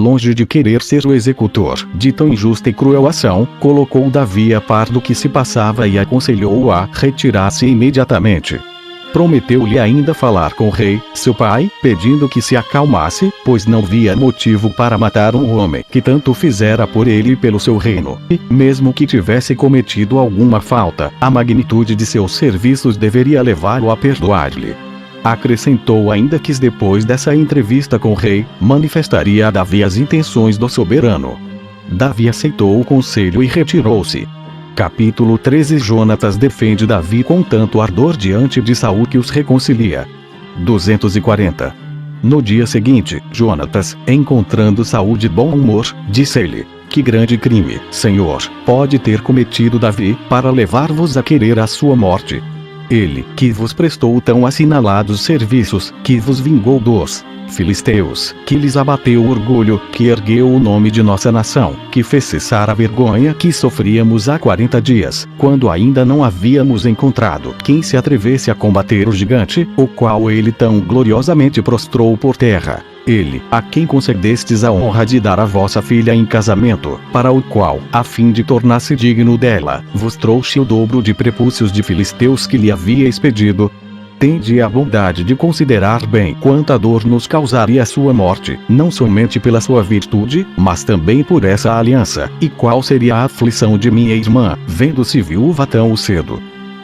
longe de querer ser o executor de tão injusta e cruel ação, colocou Davi a par do que se passava e aconselhou-o a retirar-se imediatamente. Prometeu-lhe ainda falar com o rei, seu pai, pedindo que se acalmasse, pois não via motivo para matar um homem que tanto fizera por ele e pelo seu reino, e, mesmo que tivesse cometido alguma falta, a magnitude de seus serviços deveria levá-lo a perdoar-lhe. Acrescentou ainda que depois dessa entrevista com o rei, manifestaria a Davi as intenções do soberano. Davi aceitou o conselho e retirou-se. Capítulo 13. Jonatas defende Davi com tanto ardor diante de Saul que os reconcilia. 240. No dia seguinte, Jonatas, encontrando Saul de bom humor, disse-lhe: que grande crime, Senhor, pode ter cometido Davi, para levar-vos a querer a sua morte? Ele, que vos prestou tão assinalados serviços, que vos vingou dos filisteus, que lhes abateu o orgulho, que ergueu o nome de nossa nação, que fez cessar a vergonha que sofríamos há 40 dias, quando ainda não havíamos encontrado quem se atrevesse a combater o gigante, o qual ele tão gloriosamente prostrou por terra. Ele, a quem concedestes a honra de dar a vossa filha em casamento, para o qual, a fim de tornar-se digno dela, vos trouxe o dobro de prepúcios de filisteus que lhe havia expedido. Tende a bondade de considerar bem quanta dor nos causaria a sua morte, não somente pela sua virtude, mas também por essa aliança, e qual seria a aflição de minha irmã, vendo-se viúva tão cedo.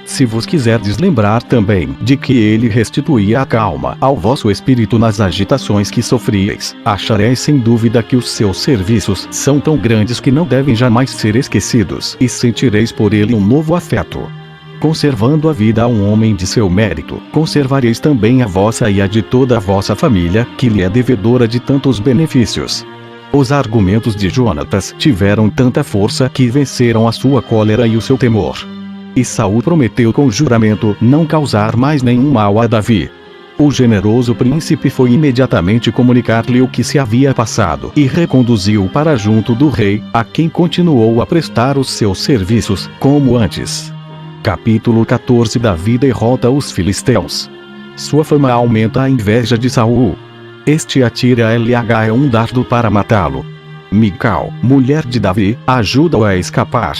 Se vos quiserdes lembrar também de que ele restituía a calma ao vosso espírito nas agitações que sofríeis, achareis sem dúvida que os seus serviços são tão grandes que não devem jamais ser esquecidos, e sentireis por ele um novo afeto. Conservando a vida a um homem de seu mérito, conservareis também a vossa e a de toda a vossa família, que lhe é devedora de tantos benefícios. Os argumentos de Jonatas tiveram tanta força que venceram a sua cólera e o seu temor. E Saul prometeu com juramento não causar mais nenhum mal a Davi. O generoso príncipe foi imediatamente comunicar-lhe o que se havia passado e reconduziu-o para junto do rei, a quem continuou a prestar os seus serviços, como antes. Capítulo 14. Davi derrota os filisteus. Sua fama aumenta a inveja de Saul. Este atira a LH um dardo para matá-lo. Mical, mulher de Davi, ajuda-o a escapar.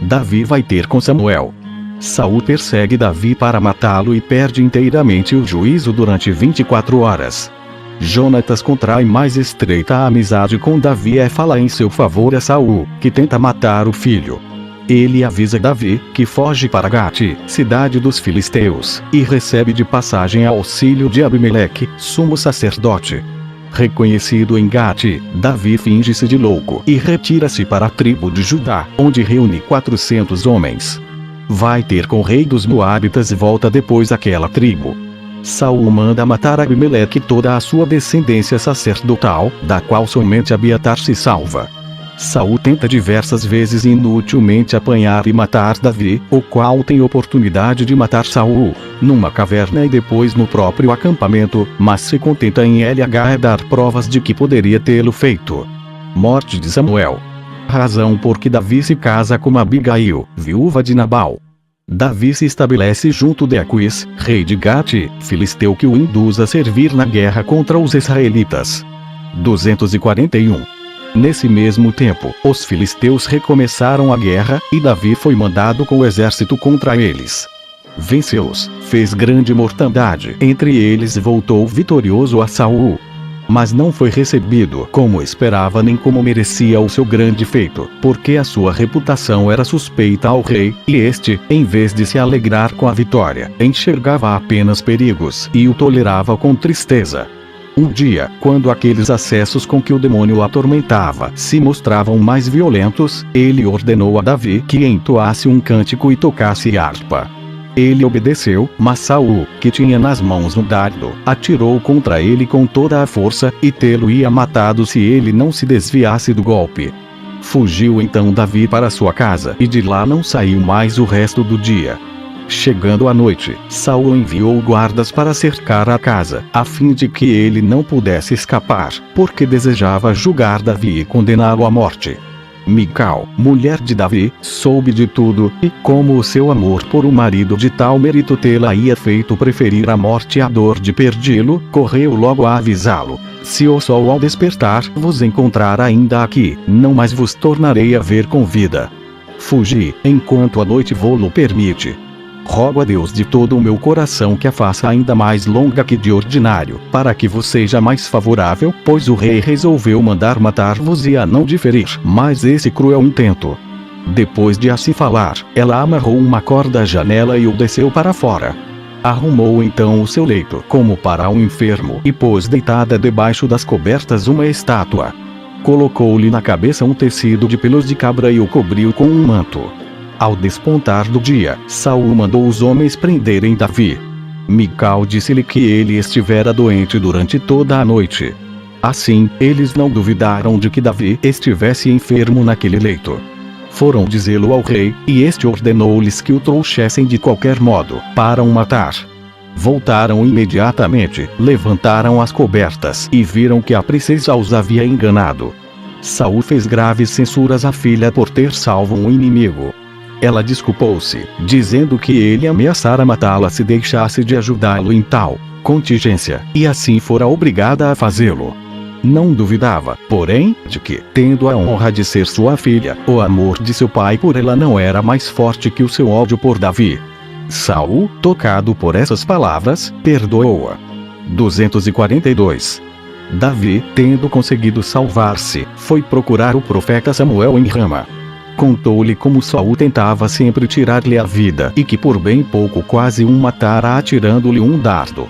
Davi vai ter com Samuel. Saul persegue Davi para matá-lo e perde inteiramente o juízo durante 24 horas. Jonatas contrai mais estreita amizade com Davi e fala em seu favor a Saul, que tenta matar o filho. Ele avisa Davi, que foge para Gate, cidade dos filisteus, e recebe de passagem auxílio de Abimeleque, sumo sacerdote. Reconhecido em Gate, Davi finge-se de louco e retira-se para a tribo de Judá, onde reúne 400 homens. Vai ter com o rei dos Moabitas e volta depois àquela tribo. Saul manda matar Abimeleque e toda a sua descendência sacerdotal, da qual somente Abiatar se salva. Saul tenta diversas vezes inutilmente apanhar e matar Davi, o qual tem oportunidade de matar Saul, numa caverna e depois no próprio acampamento, mas se contenta em LH dar provas de que poderia tê-lo feito. Morte de Samuel. Razão por que Davi se casa com Abigail, viúva de Nabal. Davi se estabelece junto de Aquis, rei de Gate, filisteu que o induz a servir na guerra contra os israelitas. 241. Nesse mesmo tempo, os filisteus recomeçaram a guerra, e Davi foi mandado com o exército contra eles. Venceu-os, fez grande mortandade entre eles e voltou vitorioso a Saul. Mas não foi recebido como esperava nem como merecia o seu grande feito, porque a sua reputação era suspeita ao rei, e este, em vez de se alegrar com a vitória, enxergava apenas perigos e o tolerava com tristeza. Um dia, quando aqueles acessos com que o demônio o atormentava se mostravam mais violentos, ele ordenou a Davi que entoasse um cântico e tocasse harpa. Ele obedeceu, mas Saul, que tinha nas mãos um dardo, atirou contra ele com toda a força, e tê-lo-ia matado se ele não se desviasse do golpe. Fugiu então Davi para sua casa, e de lá não saiu mais o resto do dia. Chegando à noite, Saul enviou guardas para cercar a casa, a fim de que ele não pudesse escapar, porque desejava julgar Davi e condená-lo à morte. Mical, mulher de Davi, soube de tudo, e como o seu amor por um marido de tal mérito tê-la ia feito preferir a morte à dor de perdê-lo, correu logo a avisá-lo. Se o sol ao despertar vos encontrar ainda aqui, não mais vos tornarei a ver com vida. Fugi, enquanto a noite vô-lo permite. Rogo a Deus de todo o meu coração que a faça ainda mais longa que de ordinário, para que vos seja mais favorável, pois o rei resolveu mandar matar-vos e a não diferir mais esse cruel intento. Depois de assim falar, ela amarrou uma corda à janela e o desceu para fora. Arrumou então o seu leito como para um enfermo e pôs deitada debaixo das cobertas uma estátua. Colocou-lhe na cabeça um tecido de pelos de cabra e o cobriu com um manto. Ao despontar do dia, Saul mandou os homens prenderem Davi. Mical disse-lhe que ele estivera doente durante toda a noite. Assim, eles não duvidaram de que Davi estivesse enfermo naquele leito. Foram dizê-lo ao rei, e este ordenou-lhes que o trouxessem de qualquer modo, para o matar. Voltaram imediatamente, levantaram as cobertas e viram que a princesa os havia enganado. Saul fez graves censuras à filha por ter salvo um inimigo. Ela desculpou-se, dizendo que ele ameaçara matá-la se deixasse de ajudá-lo em tal contingência, e assim fora obrigada a fazê-lo. Não duvidava, porém, de que, tendo a honra de ser sua filha, o amor de seu pai por ela não era mais forte que o seu ódio por Davi. Saul, tocado por essas palavras, perdoou-a. 242. Davi, tendo conseguido salvar-se, foi procurar o profeta Samuel em Rama. Contou-lhe como Saul tentava sempre tirar-lhe a vida e que por bem pouco quase o matara atirando-lhe um dardo.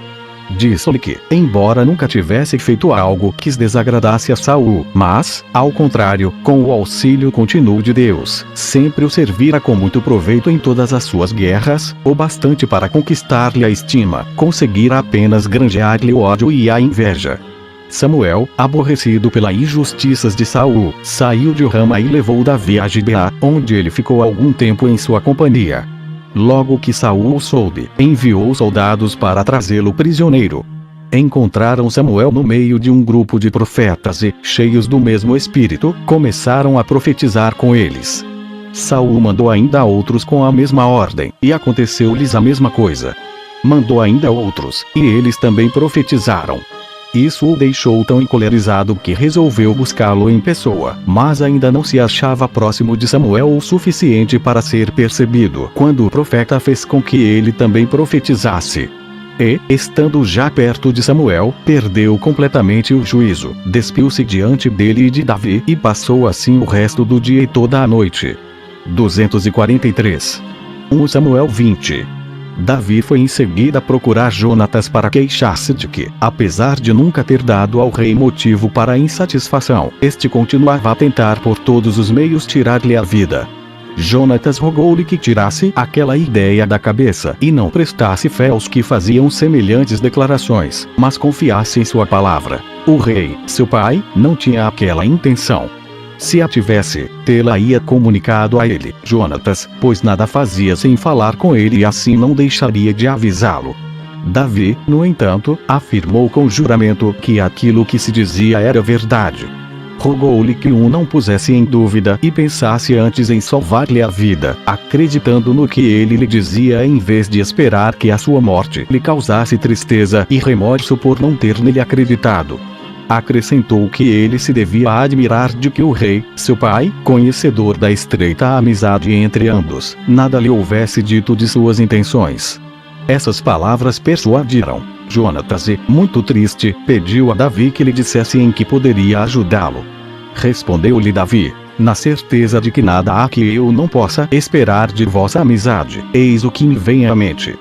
Disse-lhe que, embora nunca tivesse feito algo que desagradasse a Saul, mas, ao contrário, com o auxílio contínuo de Deus, sempre o servira com muito proveito em todas as suas guerras, o bastante para conquistar-lhe a estima, conseguira apenas granjear-lhe o ódio e a inveja. Samuel, aborrecido pelas injustiças de Saul, saiu de Rama e levou Davi a Gibeá, onde ele ficou algum tempo em sua companhia. Logo que Saul o soube, enviou soldados para trazê-lo prisioneiro. Encontraram Samuel no meio de um grupo de profetas e, cheios do mesmo espírito, começaram a profetizar com eles. Saul mandou ainda outros com a mesma ordem, e aconteceu-lhes a mesma coisa. Mandou ainda outros, e eles também profetizaram. Isso o deixou tão encolerizado que resolveu buscá-lo em pessoa, mas ainda não se achava próximo de Samuel o suficiente para ser percebido, quando o profeta fez com que ele também profetizasse. E, estando já perto de Samuel, perdeu completamente o juízo, despiu-se diante dele e de Davi e passou assim o resto do dia e toda a noite. 243. 1 Samuel 20. Davi foi em seguida procurar Jonatas para queixar-se de que, apesar de nunca ter dado ao rei motivo para a insatisfação, este continuava a tentar por todos os meios tirar-lhe a vida. Jonatas rogou-lhe que tirasse aquela ideia da cabeça e não prestasse fé aos que faziam semelhantes declarações, mas confiasse em sua palavra. O rei, seu pai, não tinha aquela intenção. Se a tivesse, tê-la-ia comunicado a ele, Jonatas, pois nada fazia sem falar com ele e assim não deixaria de avisá-lo. Davi, no entanto, afirmou com juramento que aquilo que se dizia era verdade. Rogou-lhe que o não pusesse em dúvida e pensasse antes em salvar-lhe a vida, acreditando no que ele lhe dizia em vez de esperar que a sua morte lhe causasse tristeza e remorso por não ter nele acreditado. Acrescentou que ele se devia admirar de que o rei, seu pai, conhecedor da estreita amizade entre ambos, nada lhe houvesse dito de suas intenções. Essas palavras persuadiram Jonatas e, muito triste, pediu a Davi que lhe dissesse em que poderia ajudá-lo. Respondeu-lhe Davi: na certeza de que nada há que eu não possa esperar de vossa amizade, eis o que me vem à mente.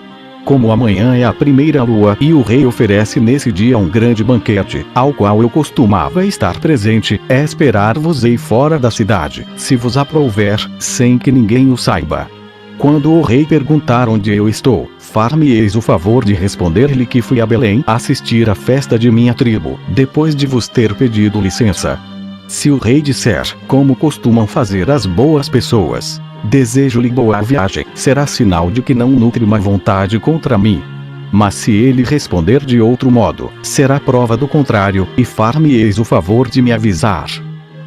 Como amanhã é a primeira lua e o rei oferece nesse dia um grande banquete, ao qual eu costumava estar presente, é esperar-vos-ei fora da cidade, se vos aprouver, sem que ninguém o saiba. Quando o rei perguntar onde eu estou, far-me-eis o favor de responder-lhe que fui a Belém assistir à festa de minha tribo, depois de vos ter pedido licença. Se o rei disser, como costumam fazer as boas pessoas, desejo-lhe boa viagem, será sinal de que não nutre má vontade contra mim. Mas se ele responder de outro modo, será prova do contrário, e far-me-eis o favor de me avisar.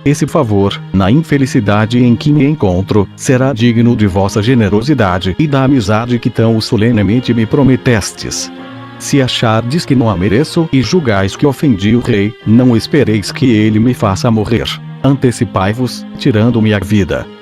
Esse favor, na infelicidade em que me encontro, será digno de vossa generosidade e da amizade que tão solenemente me prometestes. Se achardes que não a mereço e julgais que ofendi o rei, não espereis que ele me faça morrer. Antecipai-vos, tirando-me a vida.